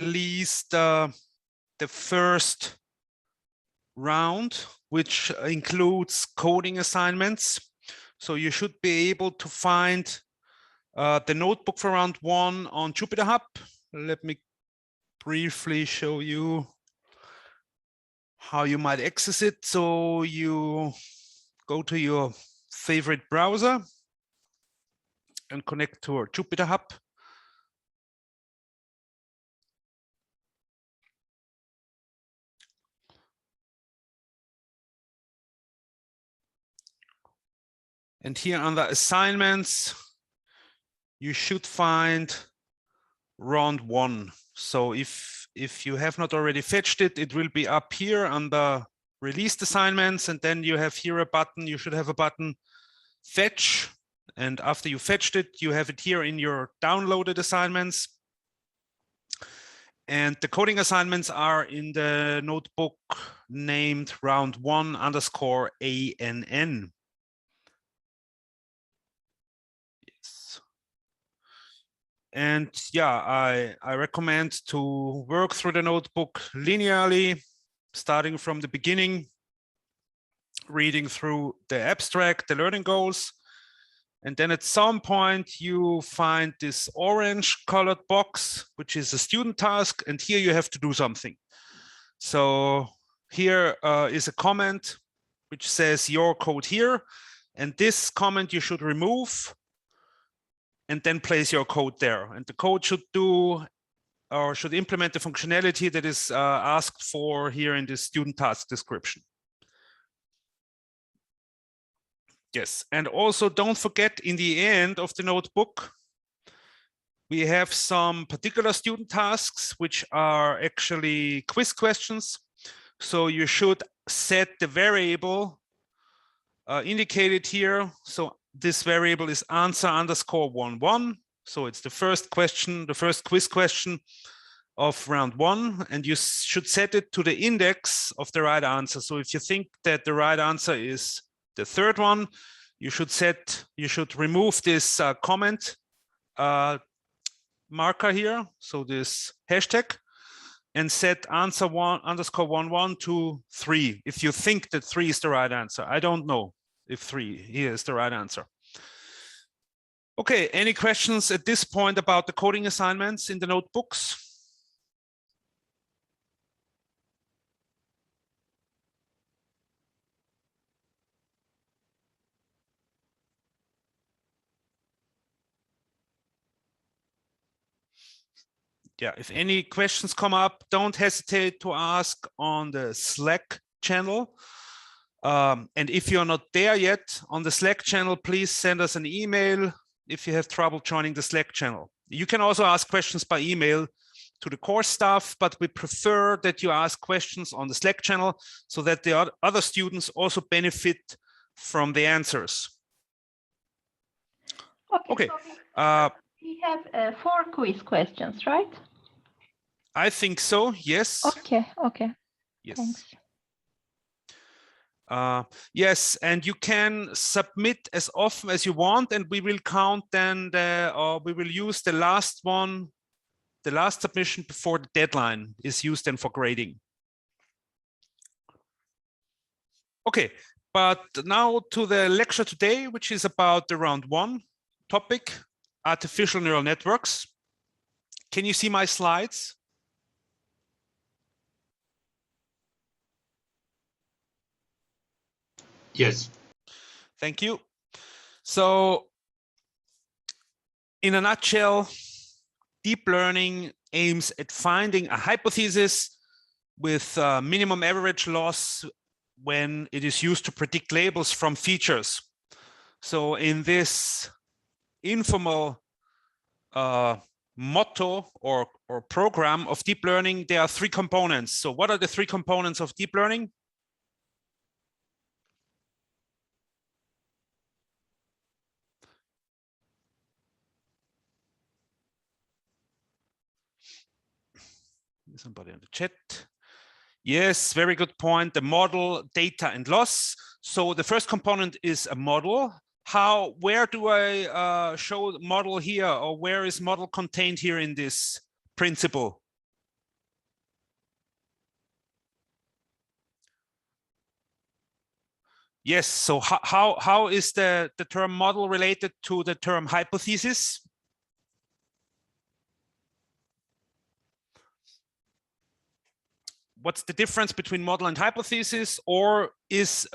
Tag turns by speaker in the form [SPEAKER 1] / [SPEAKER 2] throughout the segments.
[SPEAKER 1] least the first round, which includes coding assignments. So you should be able to find the notebook for round 1 on Jupyter Hub. Let me briefly show you how you might access it. So you go to your favorite browser and connect to our Jupyter Hub. And here under assignments, you should find round 1. So if you have not already fetched it, it will be up here under released assignments. And then you have here a button, you should have a button fetch. And after you fetched it, you have it here in your downloaded assignments. And the coding assignments are in the notebook named round 1_ANN. Yes. And yeah, I recommend to work through the notebook linearly, starting from the beginning, reading through the abstract, the learning goals. And then at some point you find this orange colored box, which is a student task. And here you have to do something. So here is a comment which says your code here. And this comment you should remove and then place your code there. And the code should do or should implement the functionality that is asked for here in this student task description. Yes, and also don't forget in the end of the notebook, we have some particular student tasks, which are actually quiz questions. So you should set the variable indicated here. So this variable is answer_11. So it's the first question, the first quiz question of round 1, and you should set it to the index of the right answer. So if you think that the right answer is the third one, you should remove this comment marker here. So this hashtag, and set answer_11 to 3. If you think that 3 is the right answer. I don't know if 3 here is the right answer. Okay, any questions at this point about the coding assignments in the notebooks? Yeah, if any questions come up, don't hesitate to ask on the Slack channel. And if you're not there yet on the Slack channel, please send us an email if you have trouble joining the Slack channel. You can also ask questions by email to the course staff, but we prefer that you ask questions on the Slack channel so that the other students also benefit from the answers. Okay.
[SPEAKER 2] So we have 4 quiz questions, right?
[SPEAKER 1] I think so, yes.
[SPEAKER 2] Okay.
[SPEAKER 1] Yes.
[SPEAKER 2] Thanks.
[SPEAKER 1] Yes, and you can submit as often as you want, and we will count then we will use the last one, the last submission before the deadline is used then for grading. Okay, but now to the lecture today, which is about the round 1 topic, artificial neural networks. Can you see my slides?
[SPEAKER 3] Yes.
[SPEAKER 1] Thank you. So in a nutshell, deep learning aims at finding a hypothesis with minimum average loss when it is used to predict labels from features. So in this informal motto or program of deep learning, there are 3 components. So what are the 3 components of deep learning? Somebody in the chat. Yes, very good point. The model, data, and loss. So the first component is a model. Where do I show the model here, or where is model contained here in this principle? Yes, so how is the term model related to the term hypothesis? What's the difference between model and hypothesis, or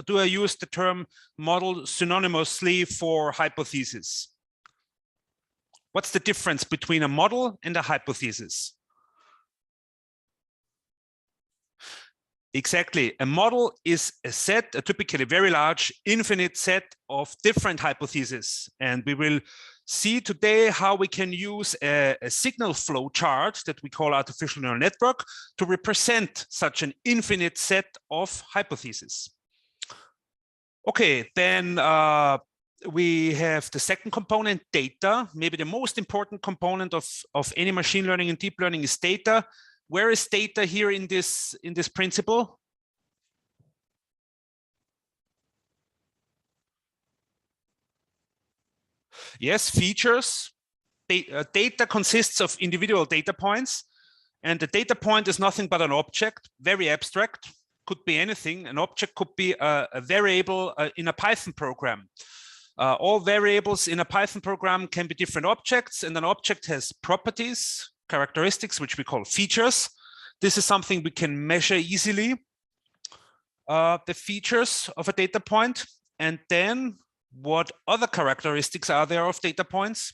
[SPEAKER 1] do I use the term model synonymously for hypothesis? What's the difference between a model and a hypothesis? Exactly. A model is a set, a typically very large, infinite set of different hypotheses. And we will see today how we can use a signal flow chart that we call artificial neural network to represent such an infinite set of hypotheses. Okay, then we have the second component, data. Maybe the most important component of any machine learning and deep learning is data. Where is data here in this principle? Yes, features. Data consists of individual data points, and the data point is nothing but an object, very abstract, could be anything. An object could be a variable in a Python program. All variables in a Python program can be different objects, and an object has properties, characteristics, which we call features. This is something we can measure easily, the features of a data point. And then what other characteristics are there of data points?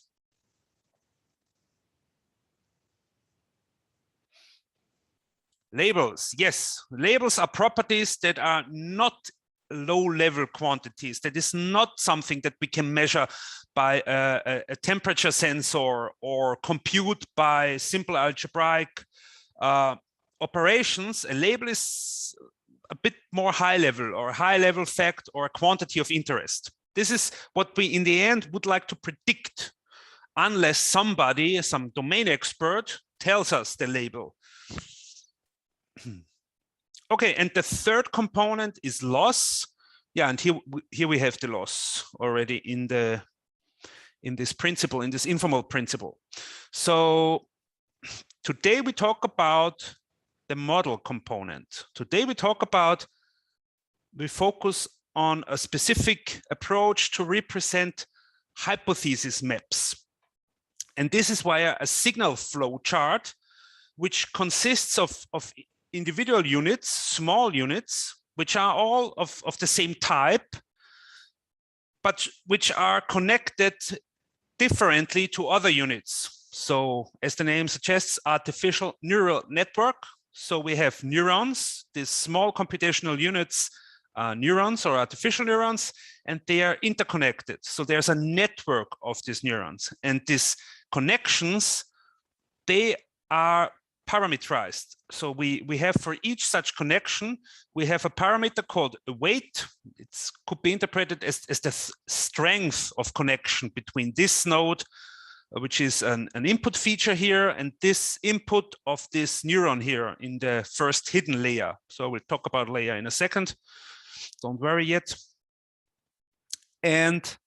[SPEAKER 1] Labels, yes. Labels are properties that are not low-level quantities. That is not something that we can measure by a temperature sensor or compute by simple algebraic operations. A label is a bit more high-level, or a high-level fact, or a quantity of interest. This is what we, in the end, would like to predict, unless somebody, some domain expert, tells us the label. Okay, and the third component is loss. Yeah, and here we have the loss already in this principle, in this informal principle. So today we talk about the model component. Today we focus on a specific approach to represent hypothesis maps. And this is via a signal flow chart, which consists of individual units, small units, which are all of the same type, but which are connected differently to other units. So as the name suggests, artificial neural network. So we have neurons, these small computational units, neurons or artificial neurons, and they are interconnected. So there's a network of these neurons, and these connections, they are parameterized. So we have for each such connection, we have a parameter called a weight. It could be interpreted as the strength of connection between this node, which is an input feature here, and this input of this neuron here in the first hidden layer. So we'll talk about layer in a second. Don't worry yet. And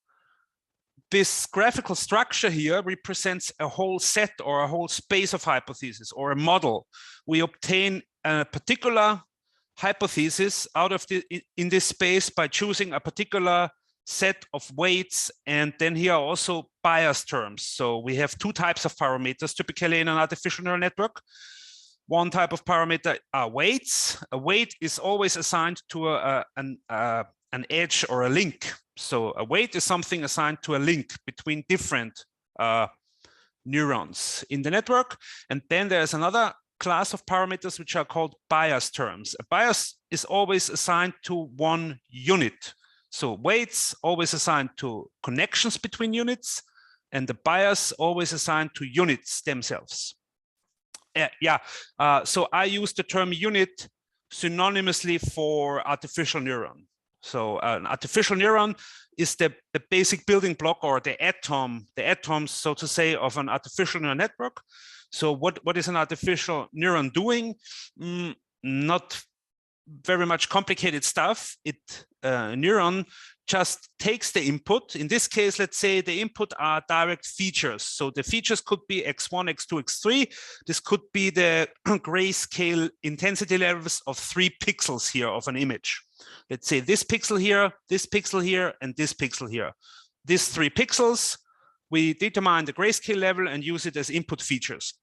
[SPEAKER 1] this graphical structure here represents a whole set or a whole space of hypotheses or a model. We obtain a particular hypothesis out of in this space by choosing a particular set of weights, and then here are also bias terms. So we have two types of parameters typically in an artificial neural network. One type of parameter are weights. A weight is always assigned to an edge or a link. So a weight is something assigned to a link between different neurons in the network. And then there's another class of parameters which are called bias terms. A bias is always assigned to one unit. So weights always assigned to connections between units, and the bias always assigned to units themselves. So I use the term unit synonymously for artificial neuron. So an artificial neuron is the basic building block, or the atoms, so to say, of an artificial neural network. So what is an artificial neuron doing? Not very much complicated stuff. A neuron just takes the input. In this case, let's say the input are direct features. So the features could be x1, x2, x3. This could be the grayscale intensity levels of 3 pixels here of an image. Let's say this pixel here, and this pixel here. These 3 pixels, we determine the grayscale level and use it as input features.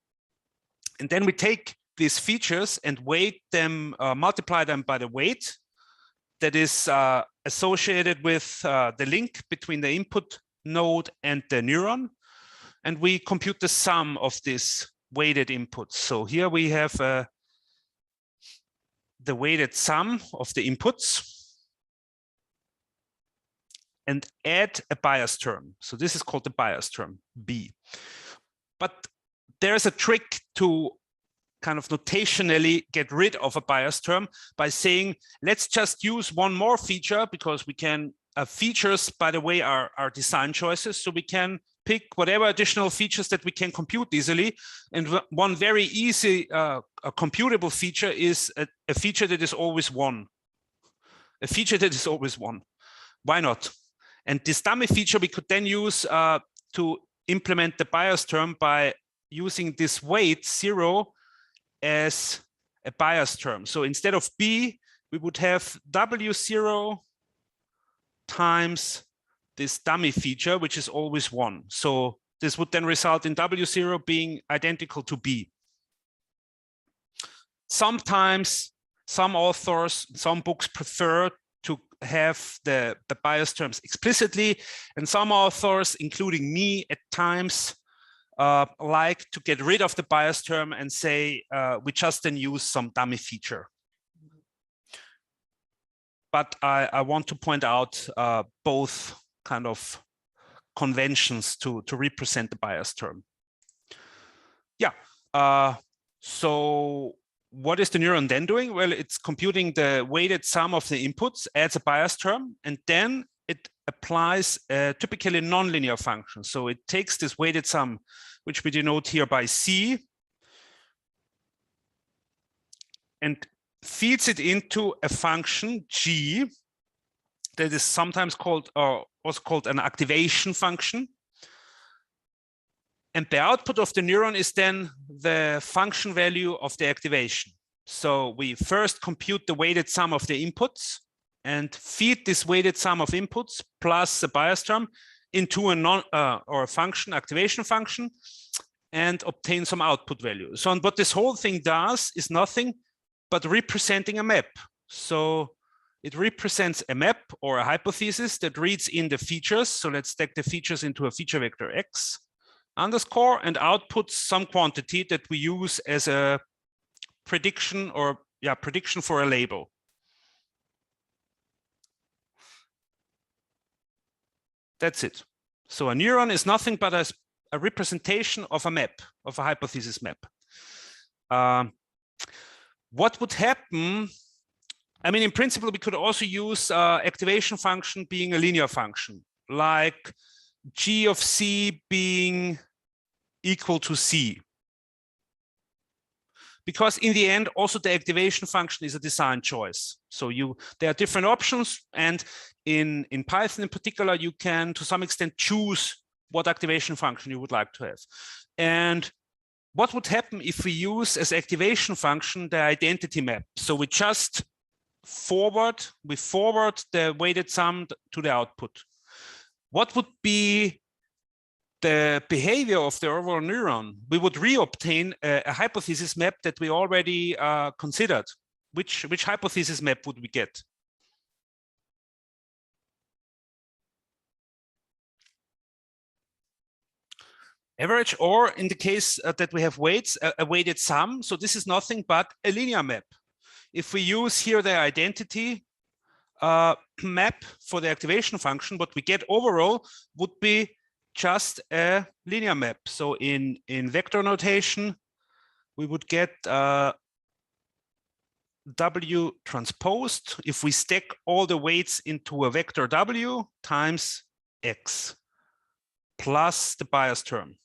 [SPEAKER 1] And then we take these features and weight them, multiply them by the weight that is associated with the link between the input node and the neuron. And we compute the sum of this weighted inputs. So here we have the weighted sum of the inputs and add a bias term. So this is called the bias term, B. But there's a trick to kind of notationally get rid of a bias term by saying, let's just use one more feature, because we can, features, by the way, are design choices. So we can pick whatever additional features that we can compute easily. And one very easy a computable feature is a feature that is always 1. A feature that is always 1. Why not? And this dummy feature we could then use to implement the bias term by using this weight 0 as a bias term. So instead of B, we would have W0 times this dummy feature, which is always 1. So this would then result in W0 being identical to B. Sometimes some authors, some books prefer to have the bias terms explicitly, and some authors, including me at times, like to get rid of the bias term and say we just then use some dummy feature. But I want to point out both kind of conventions to represent the bias term. Yeah, so what is the neuron then doing? Well, it's computing the weighted sum of the inputs, adds a bias term, and then it applies a typically nonlinear function. So it takes this weighted sum, which we denote here by C, and feeds it into a function G that is sometimes called, or also called, an activation function. And the output of the neuron is then the function value of the activation. So we first compute the weighted sum of the inputs and feed this weighted sum of inputs plus a bias term into a function, activation function, and obtain some output value. So what this whole thing does is nothing but representing a map. So it represents a map or a hypothesis that reads in the features. So let's stack the features into a feature vector X underscore and outputs some quantity that we use as a prediction, or prediction for a label. That's it. So a neuron is nothing but a representation of a map, of a hypothesis map. What would happen? I mean, in principle, we could also use activation function being a linear function, like G of C being equal to C. Because in the end, also the activation function is a design choice. So there are different options, and in Python in particular, you can to some extent choose what activation function you would like to have. And what would happen if we use as activation function the identity map? So we just forward the weighted sum to the output. What would be the behavior of the overall neuron? We would reobtain a hypothesis map that we already considered. Which hypothesis map would we get? Average, or in the case that we have weights, a weighted sum. So this is nothing but a linear map. If we use here the identity map for the activation function, what we get overall would be just a linear map. So in vector notation, we would get W transposed if we stack all the weights into a vector W times X plus the bias term.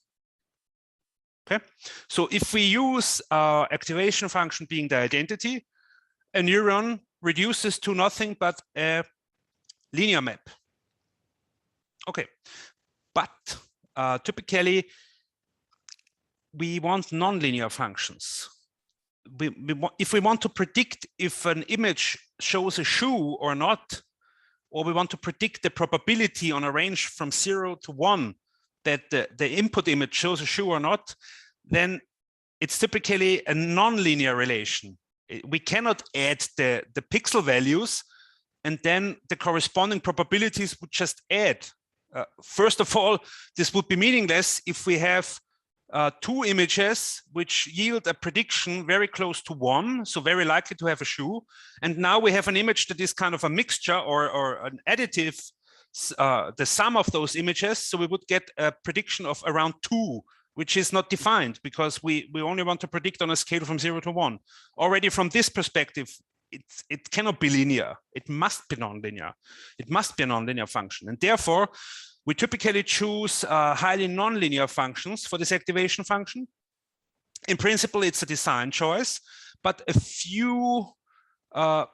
[SPEAKER 1] Okay, so if we use our activation function being the identity, a neuron reduces to nothing but a linear map. Okay, but typically we want nonlinear functions. If we want to predict if an image shows a shoe or not, or we want to predict the probability on a range from 0 to 1 that the input image shows a shoe or not, then it's typically a nonlinear relation. We cannot add the pixel values and then the corresponding probabilities would just add. First of all, this would be meaningless if we have two images which yield a prediction very close to 1, so very likely to have a shoe. And now we have an image that is kind of a mixture or an additive, the sum of those images. So we would get a prediction of around 2, which is not defined because we only want to predict on a scale from 0 to 1. Already from this perspective, it cannot be linear. It must be nonlinear. It must be a nonlinear function. And therefore, we typically choose highly nonlinear functions for this activation function. In principle, it's a design choice, but a few, a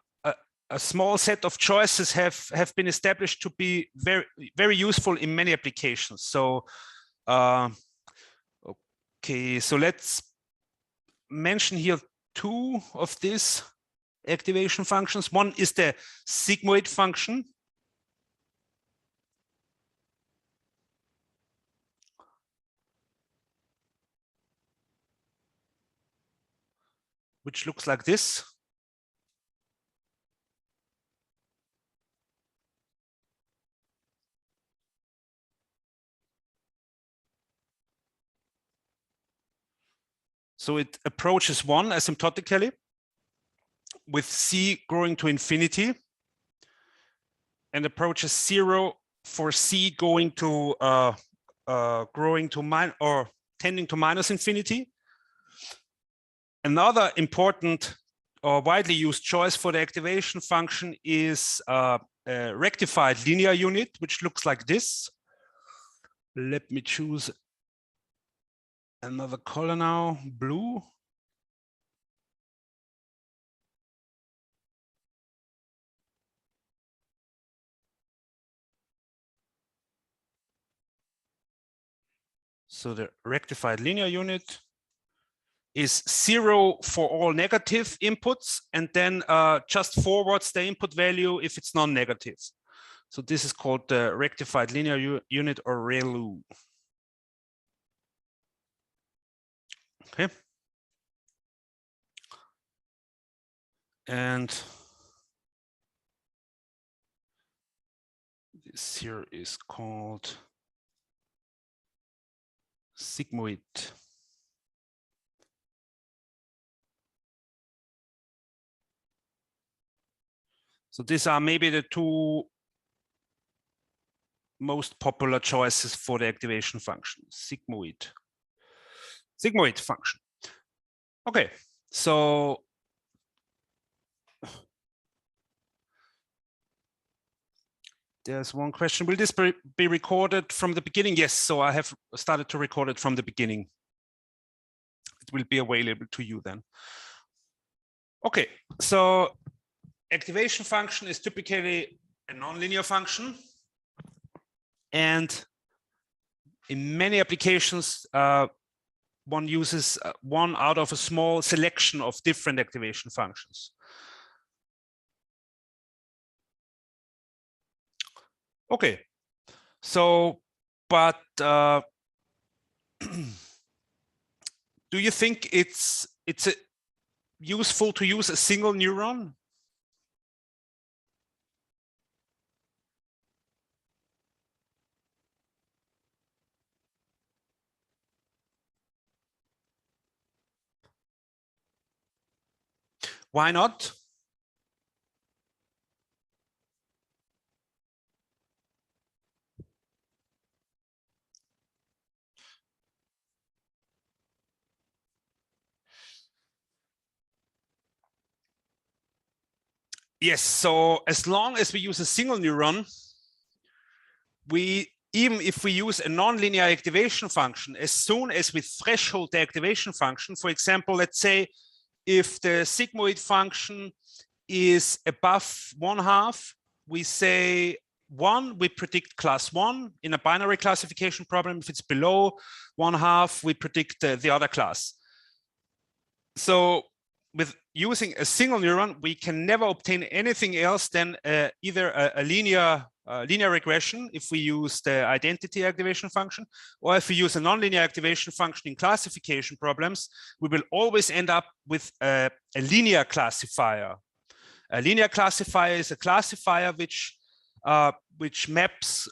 [SPEAKER 1] small set of choices have been established to be very, very useful in many applications. So, okay, so let's mention here 2 of these activation functions. One is the sigmoid function. Which looks like this. So it approaches 1 asymptotically with c growing to infinity and approaches 0 for c going to growing to or tending to minus infinity. Another important or widely used choice for the activation function is a rectified linear unit, which looks like this. Let me choose another color now, blue. So the rectified linear unit is 0 for all negative inputs, and then just forwards the input value if it's non-negative. So this is called the rectified linear unit, or ReLU. Okay. And this here is called sigmoid. So these are maybe the 2 most popular choices for the activation function, sigmoid function. Okay, so there's one question. Will this be recorded from the beginning? Yes, so I have started to record it from the beginning. It will be available to you then. Okay, so activation function is typically a nonlinear function. And in many applications, one uses one out of a small selection of different activation functions. Okay, so, but do you think it's useful to use a single neuron? Why not? Yes, so as long as we use a single neuron, even if we use a nonlinear activation function, as soon as we threshold the activation function, for example, let's say if the sigmoid function is above 1/2, we say 1, we predict class 1 in a binary classification problem. If it's below 1/2, we predict the other class. So with using a single neuron, we can never obtain anything else than either a linear regression if we use the identity activation function, or if we use a nonlinear activation function in classification problems, we will always end up with a linear classifier. A linear classifier is a classifier which maps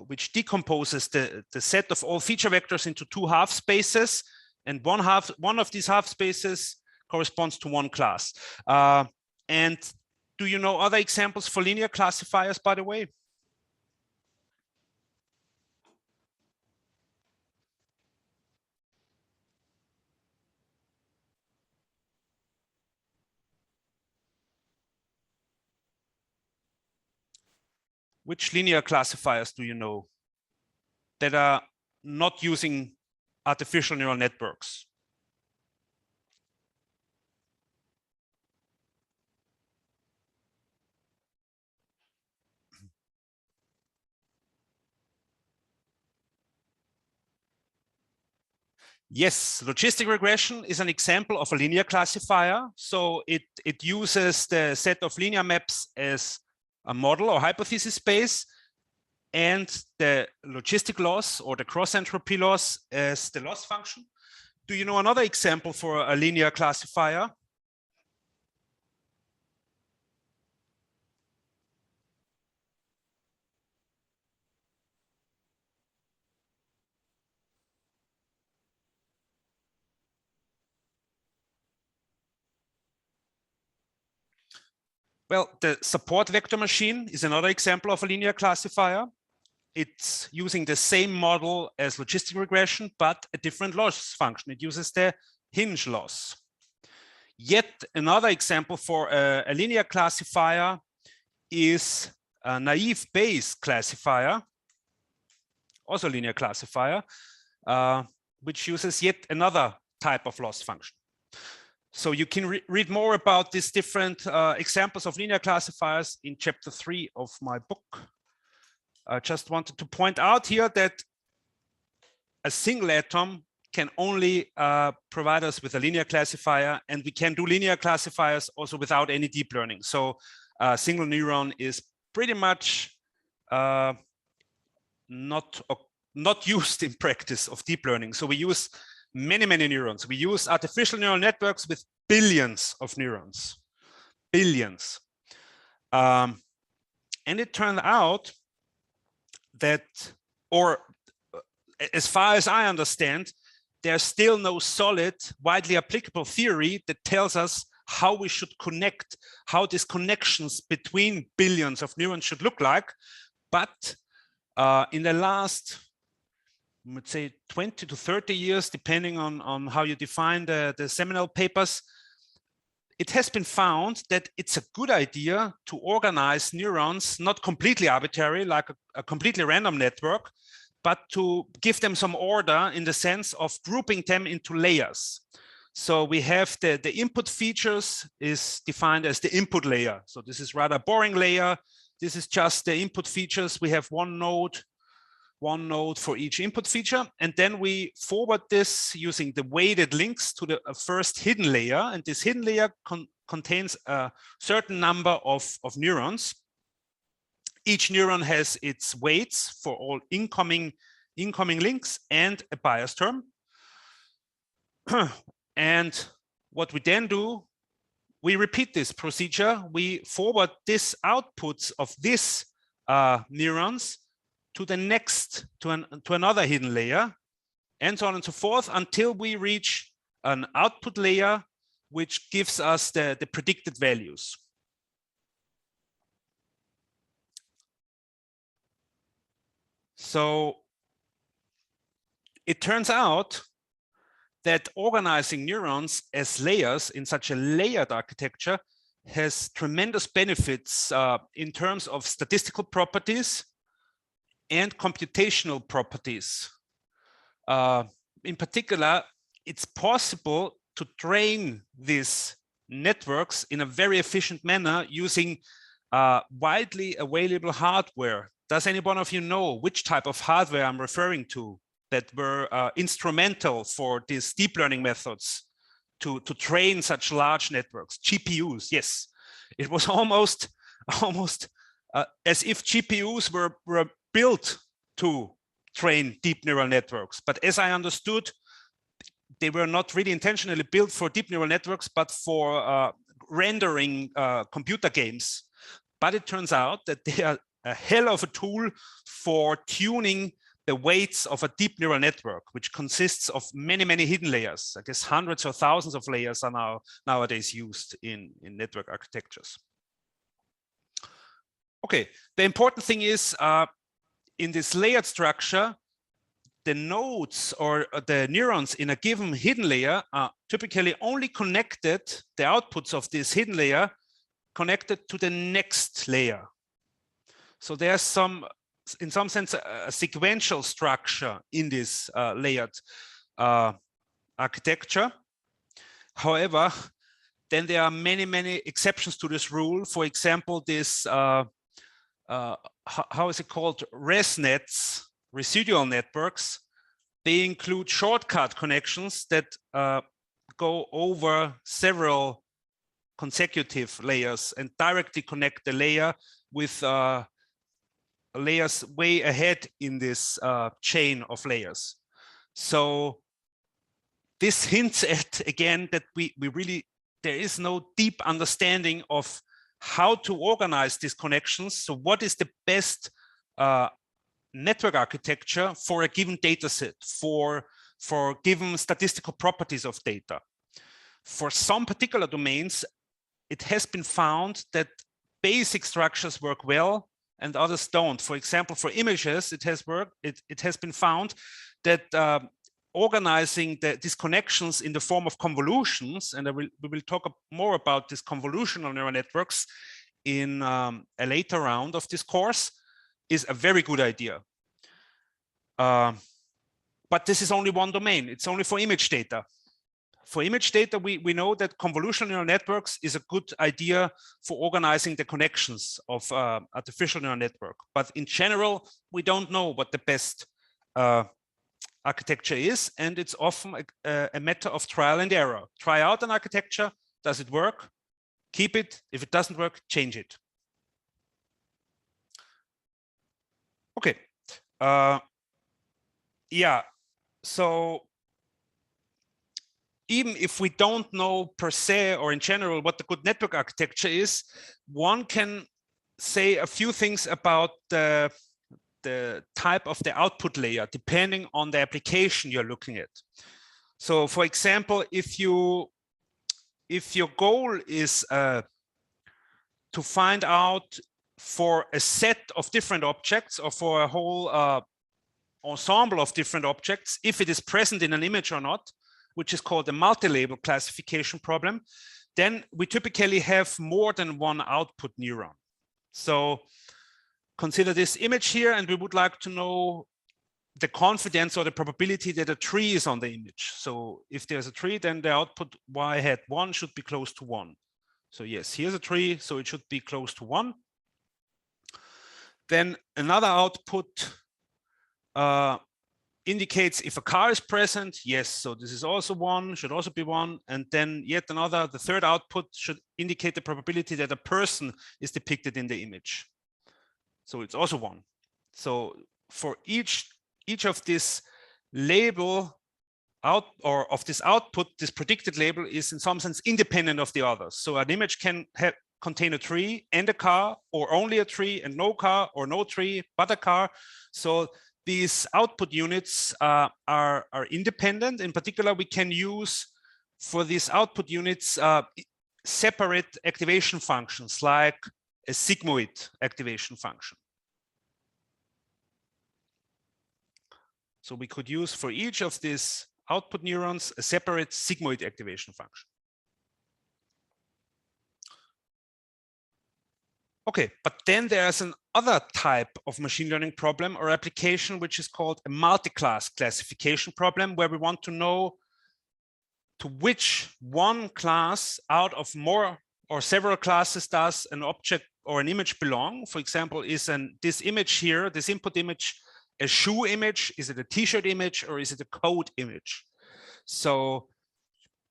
[SPEAKER 1] which decomposes the set of all feature vectors into 2 half spaces, and one of these half spaces corresponds to one class. And do you know other examples for linear classifiers, by the way? Which linear classifiers do you know that are not using artificial neural networks? Yes, logistic regression is an example of a linear classifier. So it uses the set of linear maps as a model or hypothesis space, and the logistic loss or the cross entropy loss as the loss function. Do you know another example for a linear classifier? Well, the support vector machine is another example of a linear classifier. It's using the same model as logistic regression, but a different loss function. It uses the hinge loss. Yet another example for a linear classifier is a naive Bayes classifier, also a linear classifier, which uses yet another type of loss function. So you can read more about these different examples of linear classifiers in chapter 3 of my book. I just wanted to point out here that a single atom can only provide us with a linear classifier, and we can do linear classifiers also without any deep learning. So a single neuron is pretty much not used in practice of deep learning. So we use many neurons. We use artificial neural networks with billions of neurons, billions. And it turned out that, or as far as I understand, there's still no solid, widely applicable theory that tells us how we should connect, how these connections between billions of neurons should look like. But in the last, let's say, 20 to 30 years, depending on how you define the seminal papers, it has been found that it's a good idea to organize neurons, not completely arbitrary, like a completely random network, but to give them some order in the sense of grouping them into layers. So we have the input features is defined as the input layer. So this is rather a boring layer. This is just the input features. We have one node for each input feature. And then we forward this using the weighted links to the first hidden layer. And this hidden layer contains a certain number of neurons. Each neuron has its weights for all incoming links and a bias term. And what we then do, we repeat this procedure. We forward this outputs of these neurons to the next, to another hidden layer, and so on and so forth, until we reach an output layer, which gives us the predicted values. So it turns out that organizing neurons as layers in such a layered architecture has tremendous benefits in terms of statistical properties and computational properties. In particular, it's possible to train these networks in a very efficient manner using widely available hardware. Does any one of you know which type of hardware I'm referring to that were instrumental for these deep learning methods to train such large networks? GPUs, yes. It was almost as if GPUs were built to train deep neural networks. But as I understood, they were not really intentionally built for deep neural networks, but for rendering computer games. But it turns out that they are a hell of a tool for tuning the weights of a deep neural network, which consists of many, many hidden layers. I guess hundreds or thousands of layers are nowadays used in network architectures. Okay, the important thing is in this layered structure, the nodes or the neurons in a given hidden layer are typically only connected, the outputs of this hidden layer connected to the next layer. So there's some, in some sense, a sequential structure in this layered architecture. However, then there are many, many exceptions to this rule. For example, this, how is it called? ResNets, residual networks. They include shortcut connections that go over several consecutive layers and directly connect the layer with layers way ahead in this chain of layers. So this hints at, again, that we really, there is no deep understanding of how to organize these connections. So what is the best network architecture for a given data set, for given statistical properties of data? For some particular domains, it has been found that basic structures work well and others don't. For example, for images, it has been found that organizing these connections in the form of convolutions, and we will talk more about these convolutional neural networks in a later round of this course, is a very good idea. But this is only one domain. It's only for image data. For image data, we know that convolutional neural networks is a good idea for organizing the connections of artificial neural network. But in general, we don't know what the best architecture is, and it's often a matter of trial and error. Try out an architecture. Does it work? Keep it. If it doesn't work, change it. Okay. Yeah. So even if we don't know per se or in general what the good network architecture is, one can say a few things about the type of the output layer, depending on the application you're looking at. So for example, if your goal is to find out for a set of different objects or for a whole ensemble of different objects, if it is present in an image or not, which is called a multi-label classification problem, then we typically have more than one output neuron. So consider this image here, and we would like to know the confidence or the probability that a tree is on the image. So if there's a tree, then the output y hat 1 should be close to 1. So yes, here's a tree, so it should be close to 1. Then another output indicates if a car is present. Yes, so this is also 1, should also be 1. And then yet another, the third output should indicate the probability that a person is depicted in the image. So it's also 1. So for each of this label out or of this output, this predicted label is in some sense independent of the others. So an image can contain a tree and a car, or only a tree and no car, or no tree but a car. So these output units are independent. In particular, we can use for these output units separate activation functions like a sigmoid activation function. So we could use for each of these output neurons a separate sigmoid activation function. Okay, but then there's another type of machine learning problem or application, which is called a multi-class classification problem, where we want to know to which one class out of more or several classes does an object or an image belong? For example, is this image here, this input image, a shoe image? Is it a t-shirt image, or is it a code image? So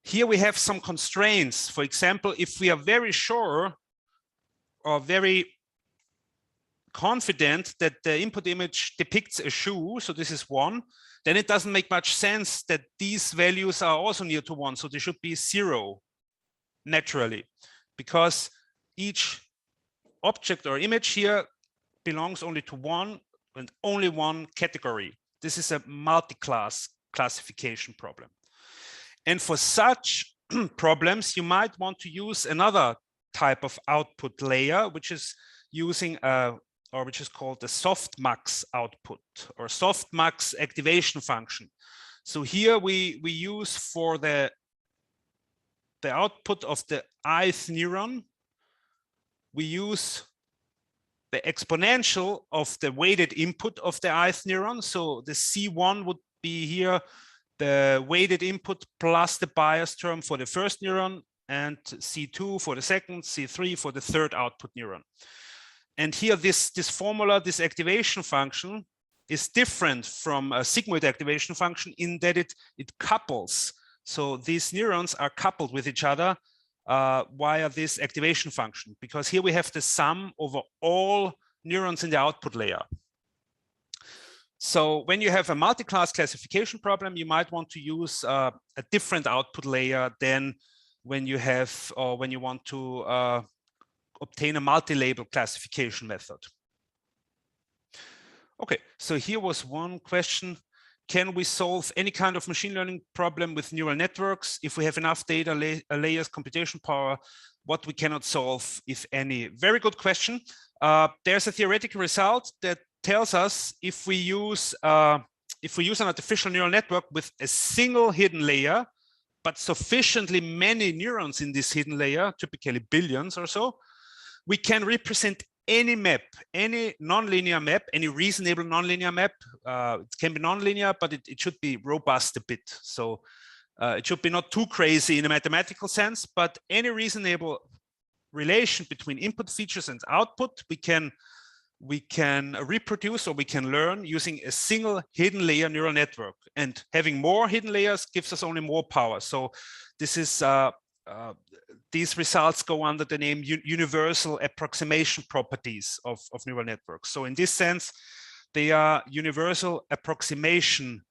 [SPEAKER 1] here we have some constraints. For example, if we are very sure or very confident that the input image depicts a shoe, so this is 1, then it doesn't make much sense that these values are also near to 1. So they should be 0 naturally, because each object or image here belongs only to 1 and only 1 category. This is a multi-class classification problem. And for such problems, you might want to use another type of output layer, which is using which is called the softmax output or softmax activation function. So here we use for the output of the ith neuron, we use the exponential of the weighted input of the ith neuron. So the C1 would be here the weighted input plus the bias term for the first neuron, and C2 for the second, C3 for the third output neuron. And here this formula, this activation function, is different from a sigmoid activation function in that it couples. So these neurons are coupled with each other via this activation function, because here we have the sum over all neurons in the output layer. So when you have a multi-class classification problem, you might want to use a different output layer than when you have, or when you want to obtain a multi-label classification method. Okay, so here was one question. Can we solve any kind of machine learning problem with neural networks if we have enough data layers, computation power? What we cannot solve, if any? Very good question. There's a theoretical result that tells us if we use an artificial neural network with a single hidden layer, but sufficiently many neurons in this hidden layer, typically billions or so, we can represent any map, any nonlinear map, any reasonable nonlinear map. It can be nonlinear, but it should be robust a bit. So it should be not too crazy in a mathematical sense, but any reasonable relation between input features and output, we can reproduce, or we can learn using a single hidden layer neural network. And having more hidden layers gives us only more power. So this is these results go under the name universal approximation properties of neural networks. So in this sense, they are universal approximation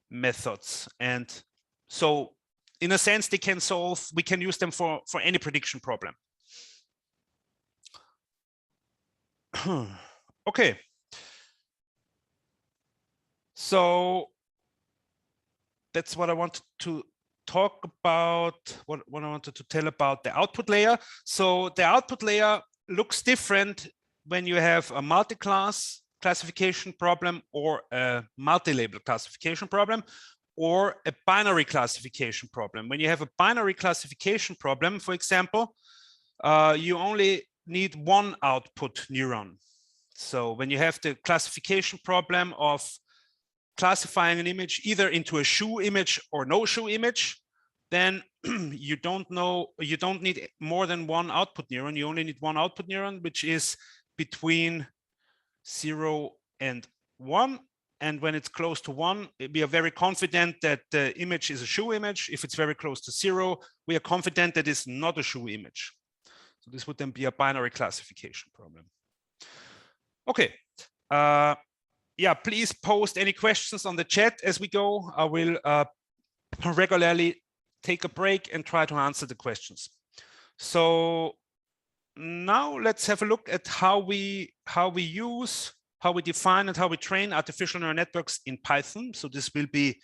[SPEAKER 1] methods. And so in a sense, we can use them for any prediction problem. Okay. So that's what I wanted to talk about, what I wanted to tell about the output layer. So the output layer looks different when you have a multi-class classification problem, or a multi-label classification problem, or a binary classification problem. When you have a binary classification problem, for example, you only need one output neuron. So when you have the classification problem of classifying an image either into a shoe image or no shoe image, then you don't need more than one output neuron. You only need one output neuron, which is between 0 and 1. And when it's close to 1, we are very confident that the image is a shoe image. If it's very close to 0, we are confident that it's not a shoe image. So this would then be a binary classification problem. Okay. Yeah, please post any questions on the chat as we go. I will regularly take a break and try to answer the questions. So now let's have a look at how we define and how we train artificial neural networks in Python. So this will be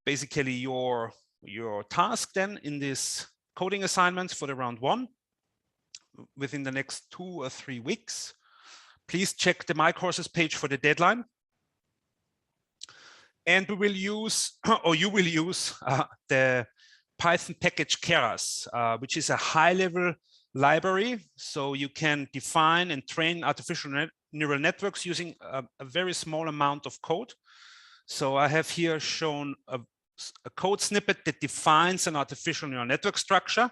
[SPEAKER 1] basically your task then in this coding assignments for the round 1 within the next 2 or 3 weeks. Please check the My Courses page for the deadline. And we will use, or you will use, the Python package Keras, which is a high-level library. So you can define and train artificial neural networks using a very small amount of code. So I have here shown a code snippet that defines an artificial neural network structure.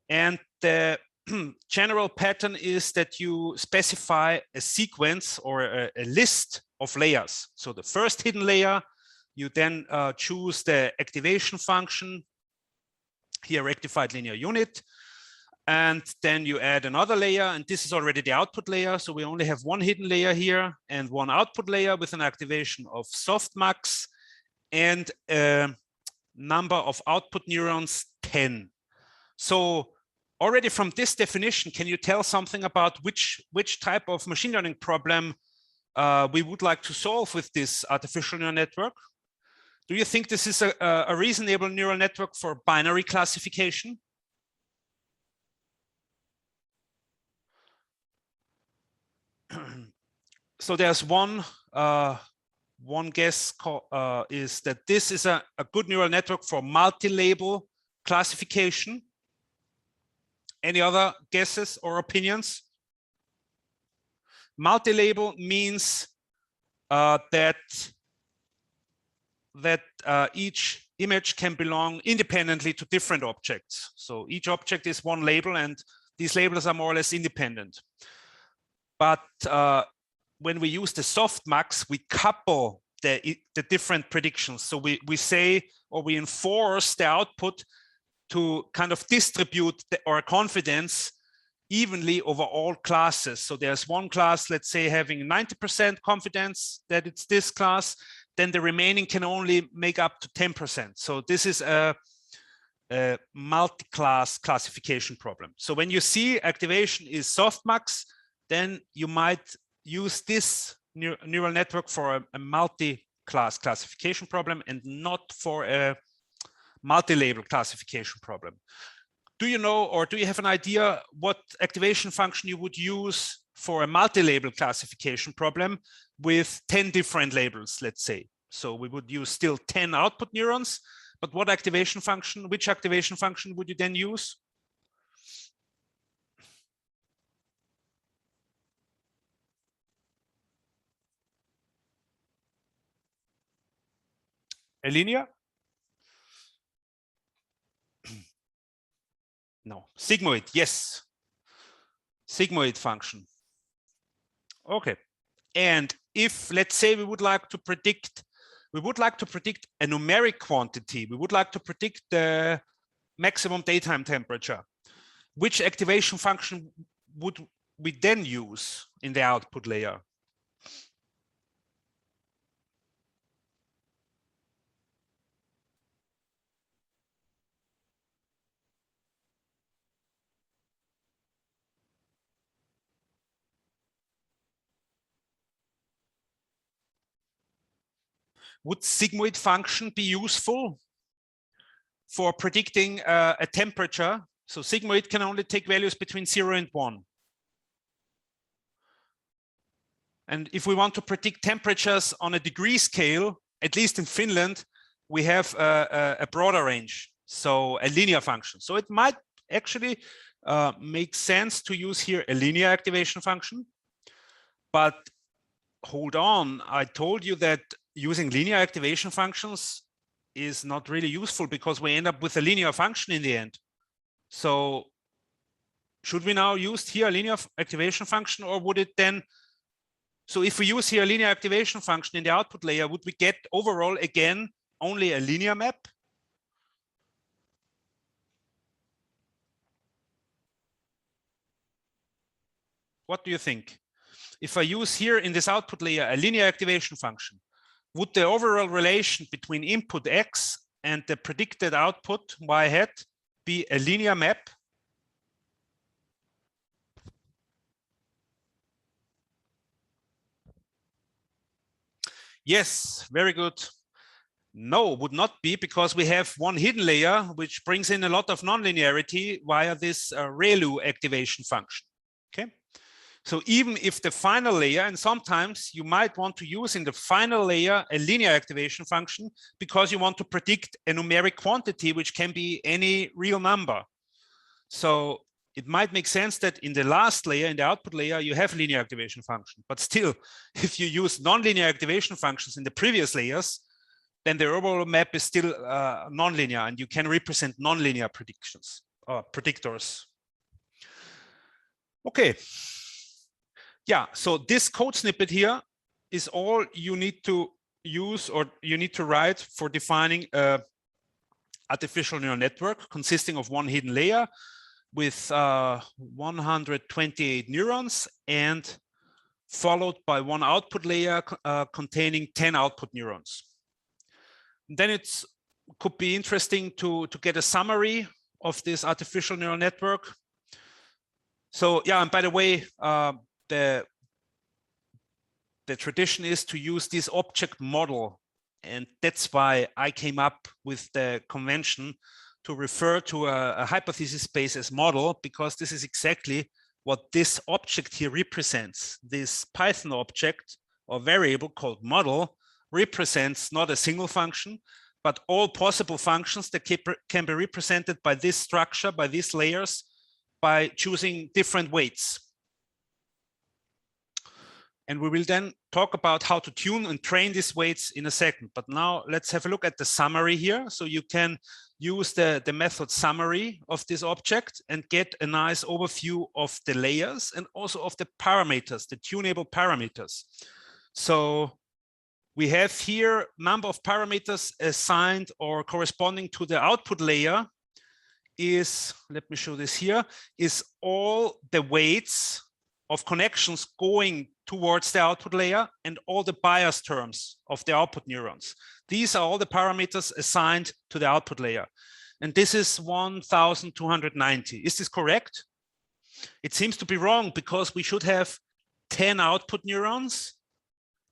[SPEAKER 1] And the general pattern is that you specify a sequence or a list of layers. So the first hidden layer, you then choose the activation function, here rectified linear unit, and then you add another layer, and this is already the output layer. So we only have one hidden layer here and one output layer with an activation of softmax and a number of output neurons 10. So already from this definition, can you tell something about which type of machine learning problem we would like to solve with this artificial neural network? Do you think this is a reasonable neural network for binary classification? So there's one guess is that this is a good neural network for multi-label classification. Any other guesses or opinions? Multi-label means that each image can belong independently to different objects. So each object is one label, and these labels are more or less independent. But when we use the softmax, we couple the different predictions. So we say, or we enforce the output to kind of distribute our confidence evenly over all classes. So there's one class, let's say, having 90% confidence that it's this class, then the remaining can only make up to 10%. So this is a multi-class classification problem. So when you see activation is softmax, then you might use this neural network for a multi-class classification problem and not for a multi-label classification problem. Do you know, or do you have an idea what activation function you would use for a multi-label classification problem with 10 different labels, let's say? So we would use still 10 output neurons, but what activation function, which activation function would you then use? A linear? No, sigmoid, yes. Sigmoid function. Okay. And if, let's say, we would like to predict a numeric quantity, we would like to predict the maximum daytime temperature, which activation function would we then use in the output layer? Would sigmoid function be useful for predicting a temperature? So sigmoid can only take values between 0 and 1. And if we want to predict temperatures on a degree scale, at least in Finland, we have a broader range, so a linear function. So it might actually make sense to use here a linear activation function. But hold on, I told you that using linear activation functions is not really useful because we end up with a linear function in the end. So should we now use here a linear activation function, or would it then, so if we use here a linear activation function in the output layer, would we get overall again only a linear map? What do you think? If I use here in this output layer a linear activation function, would the overall relation between input X and the predicted output Y hat be a linear map? Yes, very good. No, would not be, because we have one hidden layer which brings in a lot of nonlinearity via this ReLU activation function. Okay. So even if the final layer, and sometimes you might want to use in the final layer a linear activation function because you want to predict a numeric quantity, which can be any real number. So it might make sense that in the last layer, in the output layer, you have linear activation function. But still, if you use nonlinear activation functions in the previous layers, then the overall map is still nonlinear, and you can represent nonlinear predictions or predictors. Okay. Yeah, so this code snippet here is all you need to use or you need to write for defining a artificial neural network consisting of one hidden layer with 128 neurons and followed by one output layer containing 10 output neurons. Then it could be interesting to get a summary of this artificial neural network. So yeah, and by the way, the tradition is to use this object model, and that's why I came up with the convention to refer to a hypothesis space as model, because this is exactly what this object here represents. This Python object or variable called model represents not a single function, but all possible functions that can be represented by this structure, by these layers, by choosing different weights. And we will then talk about how to tune and train these weights in a second. But now let's have a look at the summary here. So you can use the method summary of this object and get a nice overview of the layers and also of the parameters, the tunable parameters. So we have here number of parameters assigned or corresponding to the output layer is, let me show this here, is all the weights of connections going towards the output layer and all the bias terms of the output neurons. These are all the parameters assigned to the output layer. And this is 1,290. Is this correct? It seems to be wrong, because we should have 10 output neurons,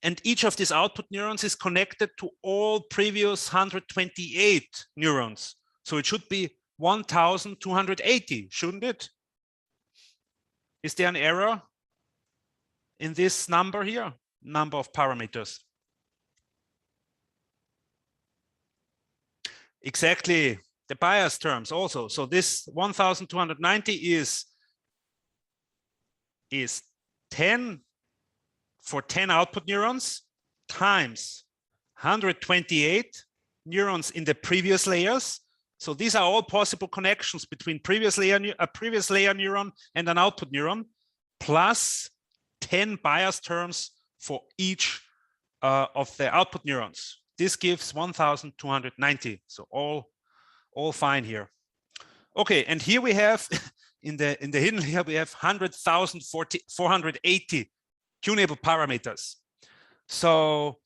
[SPEAKER 1] and each of these output neurons is connected to all previous 128 neurons. So it should be 1,280, shouldn't it? Is there an error in this number here? Number of parameters. Exactly, the bias terms also. So this 1,290 is 10 for 10 output neurons times 128 neurons in the previous layers. So these are all possible connections between a previous layer neuron and an output neuron, plus 10 bias terms for each of the output neurons. This gives 1,290. So all fine here. Okay, and here we have in the hidden layer we have 100,480 tunable parameters. So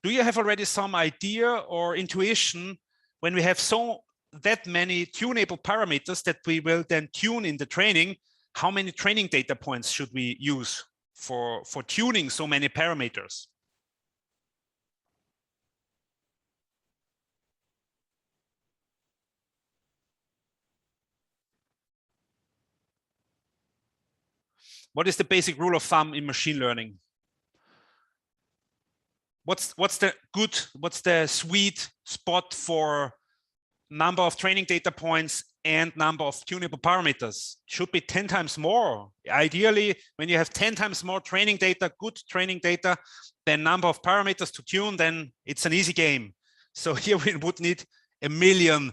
[SPEAKER 1] do you have already some idea or intuition when we have that many tunable parameters that we will then tune in the training? How many training data points should we use for tuning so many parameters? What is the basic rule of thumb in machine learning? What's the sweet spot for number of training data points and number of tunable parameters? Should be 10 times more. Ideally, when you have 10 times more training data, good training data, than number of parameters to tune, then it's an easy game. So here we would need a million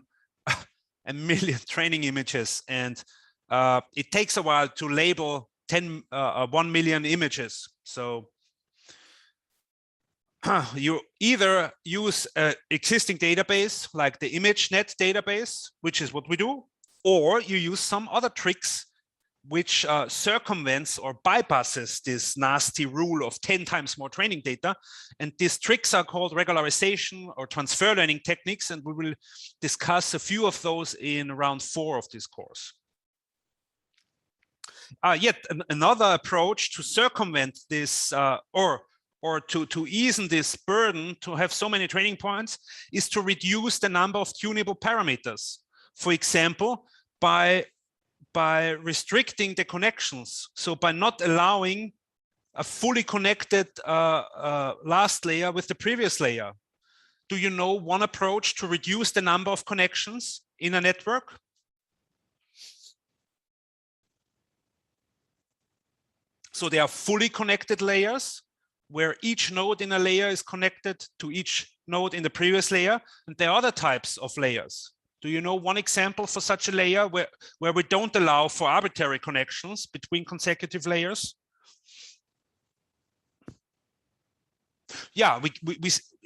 [SPEAKER 1] training images, and it takes a while to label 1 million images. So you either use an existing database like the ImageNet database, which is what we do, or you use some other tricks which circumvents or bypasses this nasty rule of 10 times more training data. And these tricks are called regularization or transfer learning techniques, and we will discuss a few of those in round 4 of this course. Yet another approach to circumvent this or to ease this burden to have so many training points is to reduce the number of tunable parameters. For example, by restricting the connections. So by not allowing a fully connected last layer with the previous layer. Do you know one approach to reduce the number of connections in a network? So they are fully connected layers, where each node in a layer is connected to each node in the previous layer. And there are other types of layers. Do you know one example for such a layer where we don't allow for arbitrary connections between consecutive layers? Yeah, we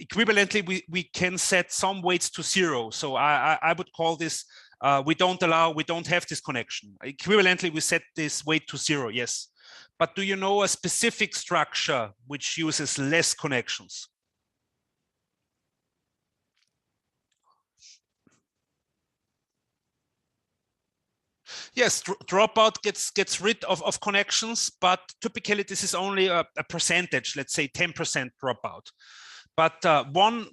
[SPEAKER 1] equivalently we can set some weights to 0. So I would call this we don't have this connection. Equivalently, we set this weight to 0. Yes, but do you know a specific structure which uses less connections? Yes, dropout gets rid of connections, but typically this is only a percentage, let's say 10% dropout. But one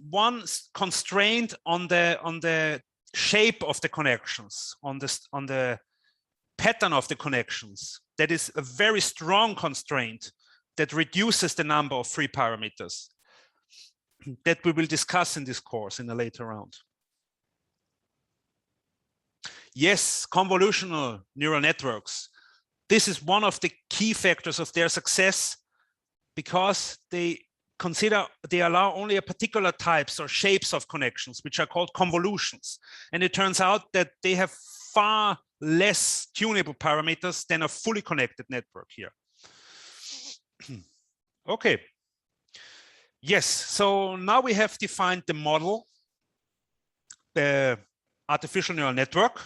[SPEAKER 1] constraint on the shape of the connections, on the pattern of the connections, that is a very strong constraint that reduces the number of free parameters that we will discuss in this course in a later round. Yes, convolutional neural networks. This is one of the key factors of their success because they allow only a particular types or shapes of connections, which are called convolutions. And it turns out that they have far less tunable parameters than a fully connected network here. Okay. Yes, so now we have defined the model, the artificial neural network.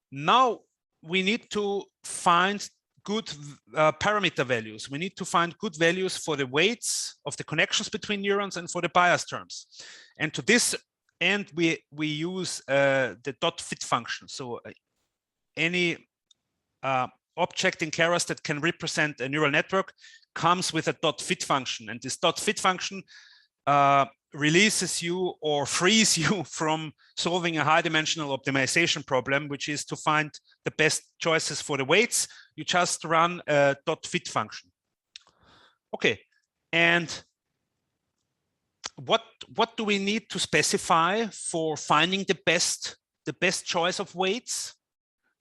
[SPEAKER 1] Now we need to find good parameter values. We need to find good values for the weights of the connections between neurons and for the bias terms. And to this end, we use the dot fit function. So any object in Keras that can represent a neural network comes with a dot fit function. And this dot fit function releases you or frees you from solving a high dimensional optimization problem, which is to find the best choices for the weights. You just run a dot fit function. Okay, and what do we need to specify for finding the best choice of weights?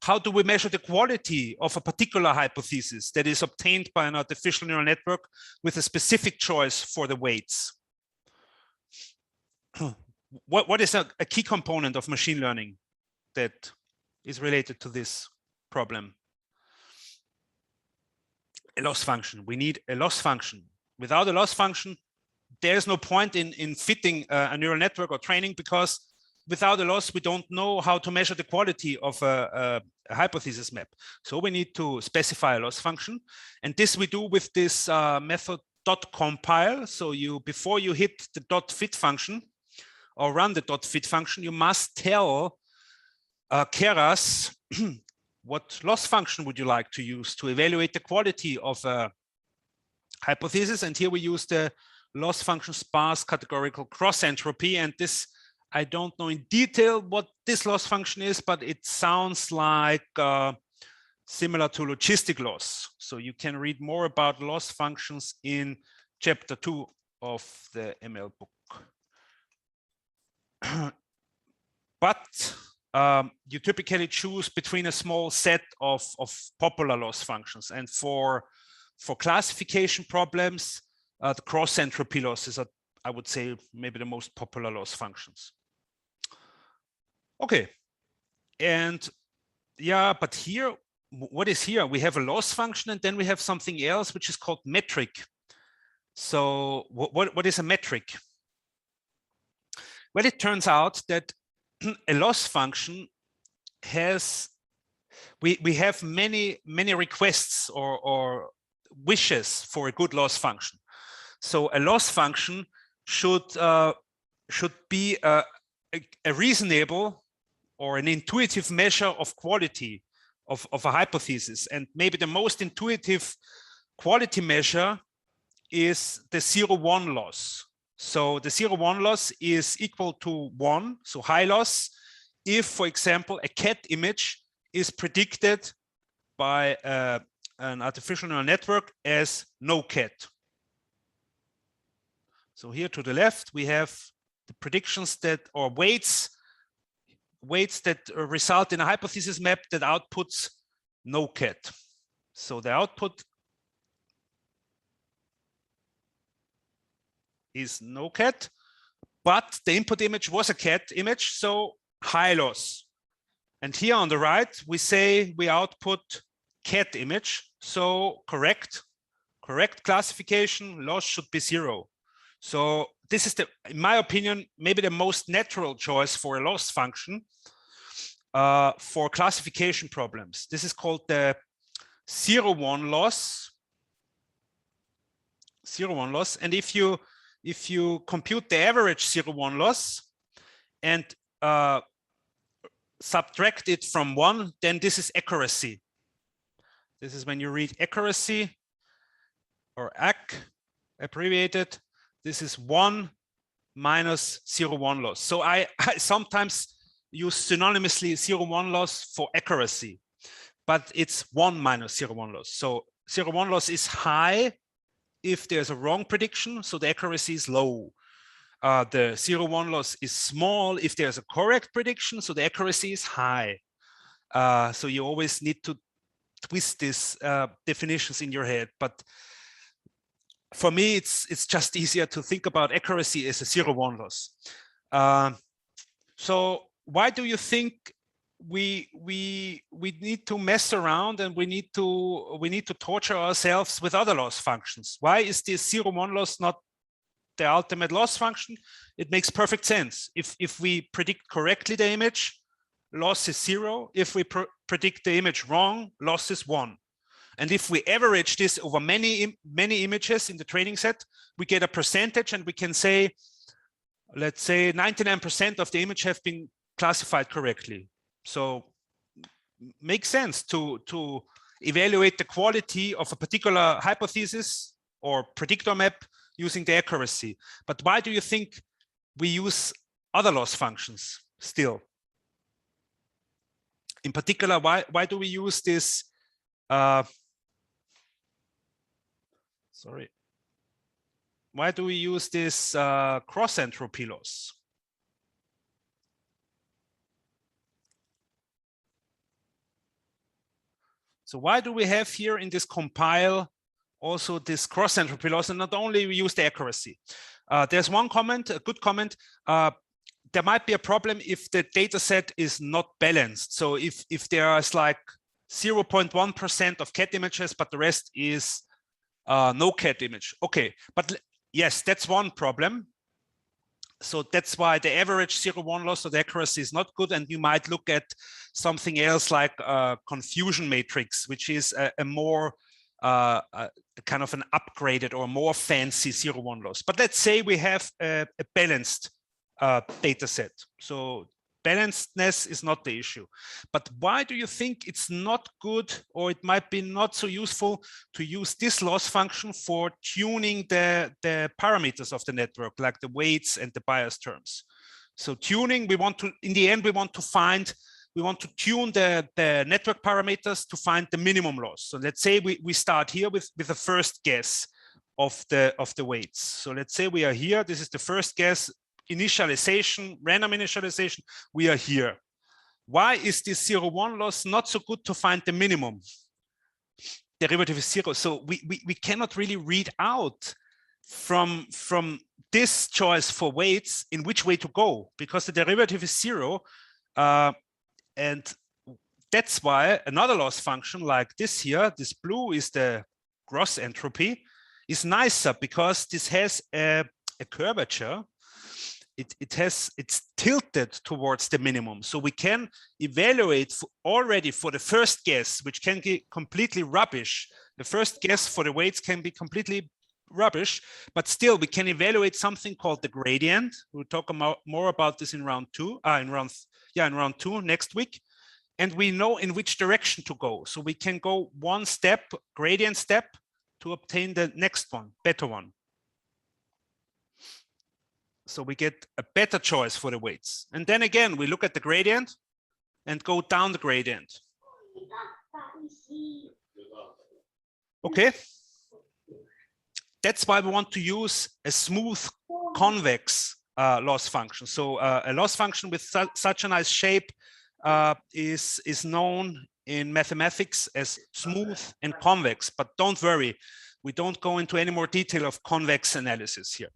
[SPEAKER 1] How do we measure the quality of a particular hypothesis that is obtained by an artificial neural network with a specific choice for the weights? What is a key component of machine learning that is related to this problem? A loss function. We need a loss function. Without a loss function, there's no point in fitting a neural network or training, because without a loss, we don't know how to measure the quality of a hypothesis map. So we need to specify a loss function. And this we do with this method .compile. So before you hit the dot fit function or run the dot fit function, you must tell Keras what loss function would you like to use to evaluate the quality of a hypothesis. And here we use the loss function sparse categorical cross entropy. And this, I don't know in detail what this loss function is, but it sounds like similar to logistic loss. So you can read more about loss functions in chapter 2 of the ML book. But you typically choose between a small set of popular loss functions. And for classification problems, the cross entropy losses are, I would say, maybe the most popular loss functions. Okay, and yeah, but here, what is here? We have a loss function, and then we have something else which is called metric. So what is a metric? Well, it turns out that a loss function has, we have many requests or wishes for a good loss function. So a loss function should be a reasonable or an intuitive measure of quality of a hypothesis. And maybe the most intuitive quality measure is the 0-1 loss. So the 0-1 loss is equal to 1, so high loss, if, for example, a cat image is predicted by an artificial neural network as no cat. So here to the left, we have the predictions that, or weights that result in a hypothesis map that outputs no cat. So the output is no cat, but the input image was a cat image. So high loss. And here on the right, we say we output cat image. So correct classification, loss should be 0. So this is in my opinion, maybe the most natural choice for a loss function for classification problems. This is called the 0-1 loss. 0-1 loss. And if you compute the average 0-1 loss and subtract it from 1, then this is accuracy. This is when you read accuracy or AC abbreviated. This is 1 minus 0-1 loss. So I sometimes use synonymously 0-1 loss for accuracy, but it's 1 minus 0-1 loss. So 0-1 loss is high if there's a wrong prediction, so the accuracy is low. The 0-1 loss is small if there's a correct prediction, so the accuracy is high. So you always need to twist these definitions in your head. But for me, it's just easier to think about accuracy as a 0-1 loss. So why do you think we need to mess around and we need to torture ourselves with other loss functions? Why is this 0-1 loss not the ultimate loss function? It makes perfect sense. If we predict correctly the image, loss is 0. If we predict the image wrong, loss is 1. And if we average this over many images in the training set, we get a percentage, and we can say, let's say 99% of the image have been classified correctly. So makes sense to evaluate the quality of a particular hypothesis or predictor map using the accuracy. But why do you think we use other loss functions still? In particular, why do we use this why do we use this cross entropy loss? So why do we have here in this compile also this cross entropy loss, and not only we use the accuracy? There's one comment, a good comment. There might be a problem if the data set is not balanced. So if there's like 0.1% of cat images, but the rest is no cat image. Okay, but yes, that's one problem. So that's why the average 0-1 loss of the accuracy is not good. And you might look at something else like a confusion matrix, which is a more kind of an upgraded or more fancy 0-1 loss. But let's say we have a balanced data set. So balancedness is not the issue. But why do you think it's not good, or it might be not so useful to use this loss function for tuning the parameters of the network, like the weights and the bias terms? So tuning, we want to, in the end, we want to tune the network parameters to find the minimum loss. So let's say we start here with the first guess of the weights. So let's say we are here, this is the first guess, initialization, random initialization, we are here. Why is this 0-1 loss not so good to find the minimum? Derivative is 0. So we cannot really read out from this choice for weights in which way to go, because the derivative is 0. And that's why another loss function like this here, this blue is the gross entropy, is nicer, because this has a curvature. It's tilted towards the minimum. So we can evaluate already for the first guess, which can be completely rubbish. The first guess for the weights can be completely rubbish, but still we can evaluate something called the gradient. We'll talk more about this in round 2, in round 2 next week. And we know in which direction to go. So we can go one step, gradient step, to obtain the next one, better one. So we get a better choice for the weights. And then again, we look at the gradient and go down the gradient. Okay. That's why we want to use a smooth convex loss function. So a loss function with such a nice shape is known in mathematics as smooth and convex. But don't worry, we don't go into any more detail of convex analysis here.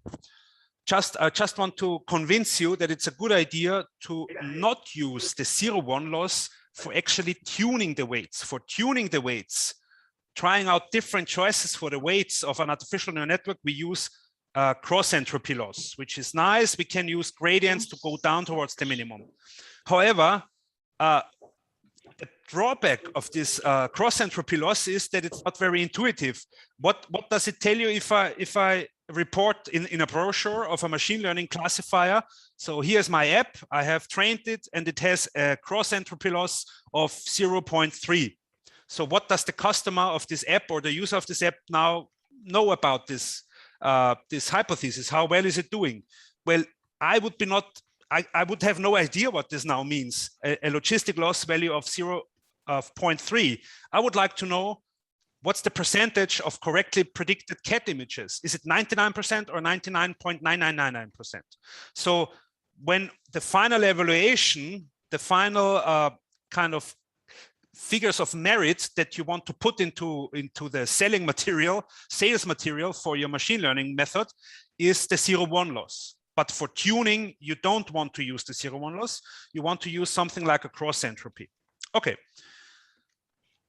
[SPEAKER 1] I just want to convince you that it's a good idea to not use the 0-1 loss for actually tuning the weights. For tuning the weights, trying out different choices for the weights of an artificial neural network, we use cross entropy loss, which is nice. We can use gradients to go down towards the minimum. However, the drawback of this cross entropy loss is that it's not very intuitive. What does it tell you if I report in a brochure of a machine learning classifier? So here's my app. I have trained it, and it has a cross entropy loss of 0.3. So what does the customer of this app or the user of this app now know about this this hypothesis? How well is it doing? Well, I would have no idea what this now means. A logistic loss value of 0.3. I would like to know what's the percentage of correctly predicted cat images. Is it 99% or 99.9999%? So when the final evaluation, the final kind of figures of merit that you want to put into the sales material for your machine learning method is the 0-1 loss. But for tuning, you don't want to use the 0-1 loss. You want to use something like a cross entropy. Okay.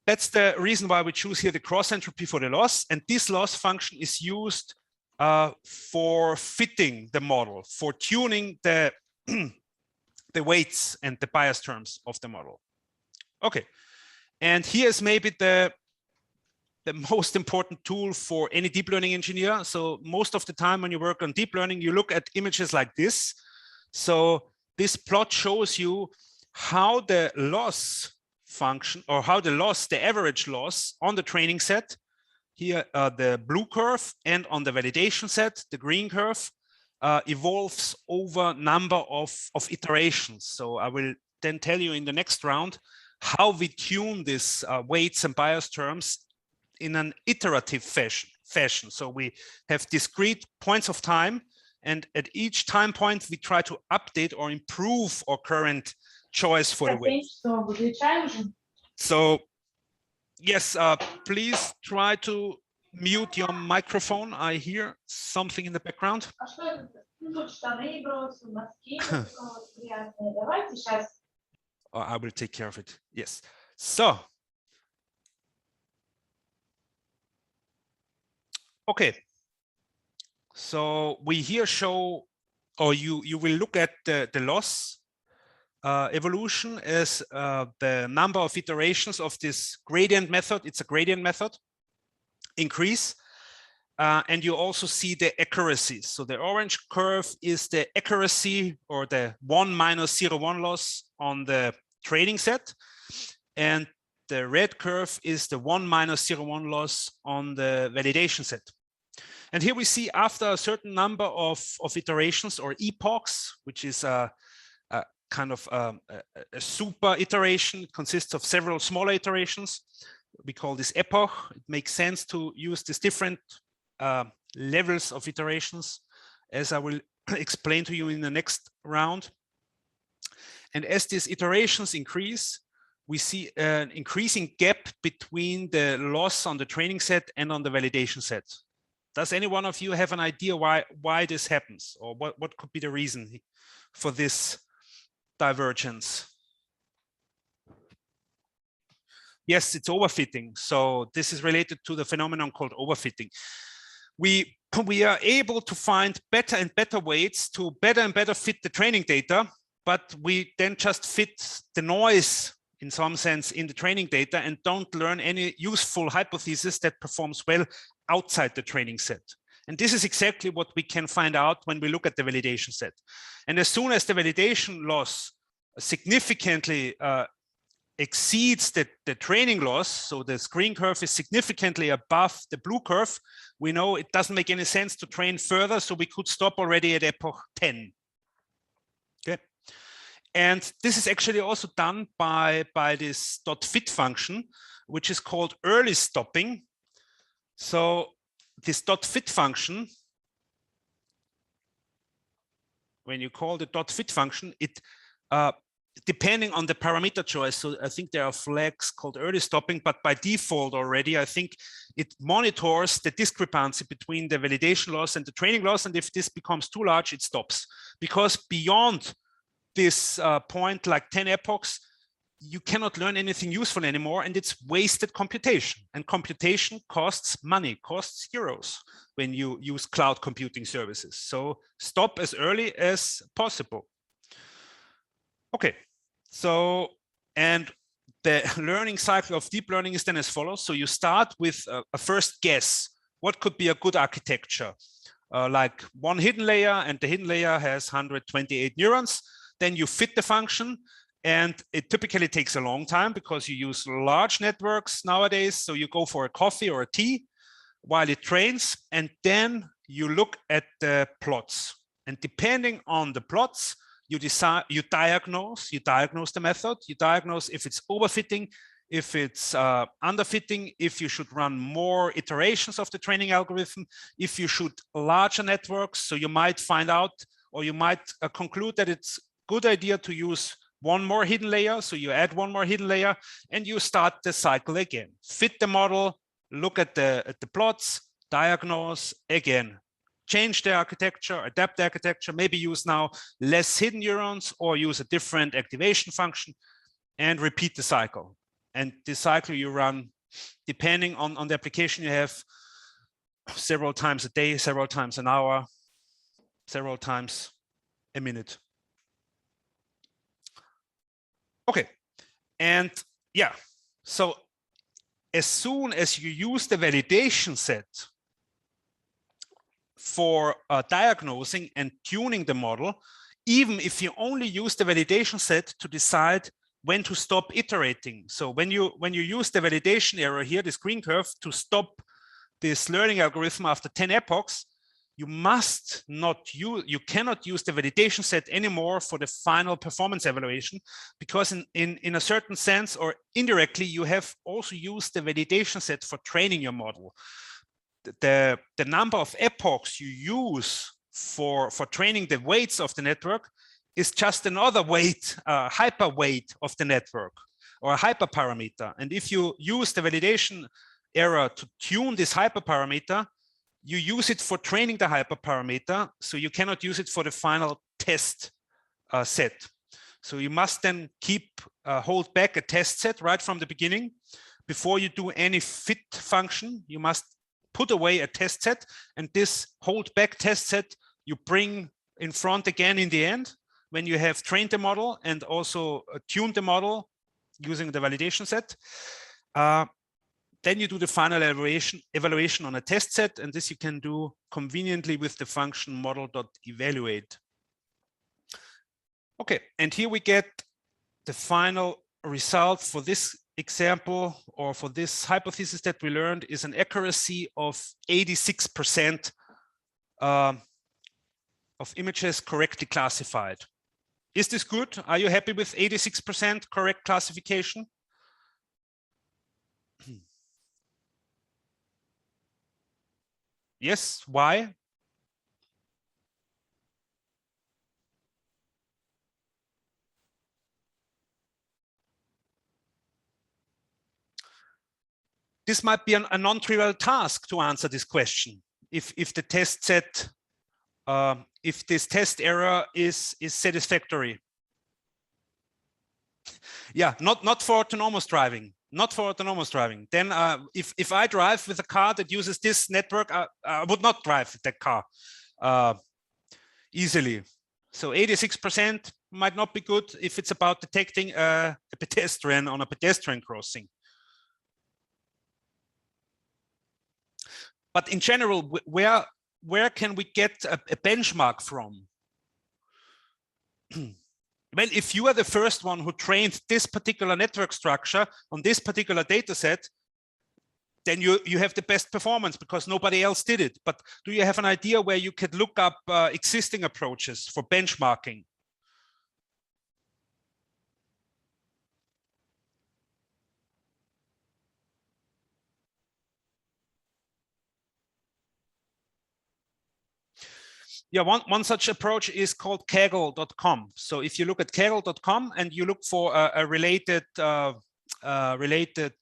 [SPEAKER 1] That's the reason why we choose here the cross entropy for the loss. And this loss function is used for fitting the model, for tuning the, the weights and the bias terms of the model. Okay. And here's maybe the most important tool for any deep learning engineer. So most of the time when you work on deep learning, you look at images like this. So this plot shows you how the loss function, or how the average loss on the training set, here the blue curve, and on the validation set, the green curve, evolves over number of iterations. So I will then tell you in the next round how we tune these weights and bias terms in an iterative fashion. So we have discrete points of time, and at each time point we try to update or improve our current choice for the weight. So yes, please try to mute your microphone. I hear something in the background. I will take care of it. Yes. So, okay. So we here show, or you will look at the loss evolution as the number of iterations of this gradient method. It's a gradient method increase. And you also see the accuracy. So the orange curve is the accuracy, or the 1 minus 0-1 loss on the training set. And the red curve is the 1 minus 0-1 loss on the validation set. And here we see after a certain number of iterations, or epochs, which is a kind of a super iteration. It consists of several smaller iterations. We call this epoch. It makes sense to use these different levels of iterations, as I will explain to you in the next round. And as these iterations increase, we see an increasing gap between the loss on the training set and on the validation set. Does any one of you have an idea why this happens, or what could be the reason for this divergence? Yes, it's overfitting. So this is related to the phenomenon called overfitting. We are able to find better and better weights to better and better fit the training data, but we then just fit the noise in some sense in the training data and don't learn any useful hypothesis that performs well outside the training set. And this is exactly what we can find out when we look at the validation set. And as soon as the validation loss significantly exceeds the training loss, so the green curve is significantly above the blue curve, we know it doesn't make any sense to train further, so we could stop already at epoch 10. Okay. And this is actually also done by this .fit function, which is called early stopping. So this .fit function, when you call the .fit function, it depending on the parameter choice. So I think there are flags called early stopping, but by default already, I think it monitors the discrepancy between the validation loss and the training loss. And if this becomes too large, it stops. Because beyond this point, like 10 epochs, you cannot learn anything useful anymore, and it's wasted computation. And computation costs money, costs euros when you use cloud computing services. So stop as early as possible. Okay, so, and the learning cycle of deep learning is then as follows. So you start with a first guess. What could be a good architecture? Like one hidden layer, and the hidden layer has 128 neurons. Then you fit the function, and it typically takes a long time because you use large networks nowadays. So you go for a coffee or a tea while it trains, and then you look at the plots. And depending on the plots, you decide, you diagnose the method, you diagnose if it's overfitting, if it's underfitting, if you should run more iterations of the training algorithm, if you should larger networks. So you might find out, or you might conclude that it's a good idea to use one more hidden layer. So you add one more hidden layer and you start the cycle again. Fit the model, look at the plots, diagnose again. Change the architecture, adapt the architecture, maybe use now less hidden neurons or use a different activation function, and repeat the cycle. And the cycle you run, depending on the application you have, several times a day, several times an hour, several times a minute. Okay, and yeah, so as soon as you use the validation set for diagnosing and tuning the model, even if you only use the validation set to decide when to stop iterating. So when you use the validation error here, this green curve, to stop this learning algorithm after 10 epochs, you must not use, you cannot use the validation set anymore for the final performance evaluation, because in a certain sense or indirectly, you have also used the validation set for training your model. The number of epochs you use for training the weights of the network is just another weight, hyper weight of the network, or a hyperparameter. And if you use the validation error to tune this hyperparameter, you use it for training the hyperparameter, so you cannot use it for the final test set. So you must then hold back a test set right from the beginning. Before you do any fit function, you must put away a test set, and this hold back test set you bring in front again in the end when you have trained the model and also tuned the model using the validation set. Then you do the final evaluation on a test set, and this you can do conveniently with the function model.evaluate. Okay, and here we get the final result for this example, or for this hypothesis that we learned, is an accuracy of 86% of images correctly classified. Is this good? Are you happy with 86% correct classification? Yes, why? This might be a non-trivial task to answer this question. If the test set, if this test error is satisfactory. Yeah, not for autonomous driving. Not for autonomous driving. Then if I drive with a car that uses this network, I would not drive that car easily. So 86% might not be good if it's about detecting a pedestrian on a pedestrian crossing. But in general, where can we get a benchmark from? Well, if you are the first one who trained this particular network structure on this particular data set, then you have the best performance because nobody else did it. But do you have an idea where you could look up existing approaches for benchmarking? Yeah, one such approach is called Kaggle.com. So if you look at Kaggle.com and you look for a related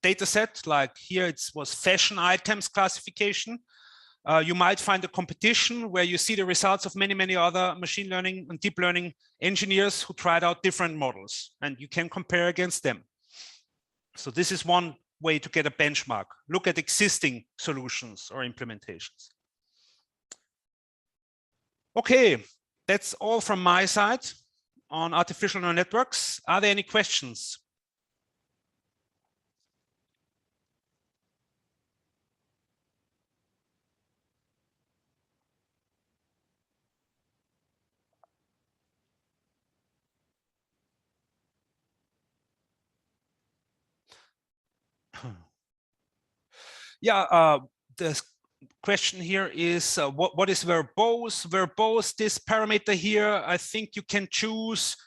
[SPEAKER 1] data set, like here it was fashion items classification, you might find a competition where you see the results of many other machine learning and deep learning engineers who tried out different models, and you can compare against them. So this is one way to get a benchmark. Look at existing solutions or implementations. Okay, that's all from my side on artificial neural networks. Are there any questions? Yeah, the question here is what is verbose? Verbose, this parameter here, I think you can choose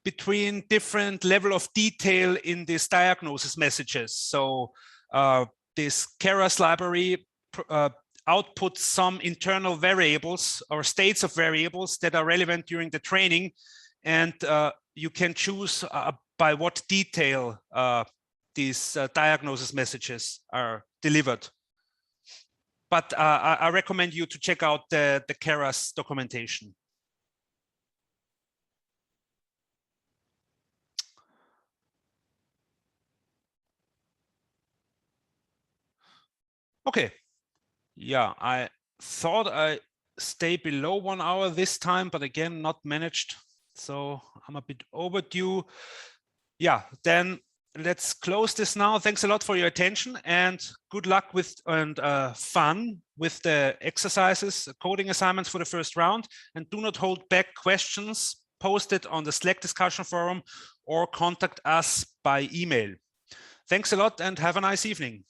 [SPEAKER 1] between different level of detail in this diagnosis messages. So this Keras library outputs some internal variables or states of variables that are relevant during the training, and you can choose by what detail these diagnosis messages are delivered. But I recommend you to check out the Keras documentation. Okay. Yeah, I thought I stay below 1 hour this time, but again, not managed. So I'm a bit overdue. Yeah, then let's close this now. Thanks a lot for your attention, and good luck with and fun with the exercises, coding assignments for the first round. And do not hold back questions. Post it on the Slack discussion forum or contact us by email. Thanks a lot and have a nice evening.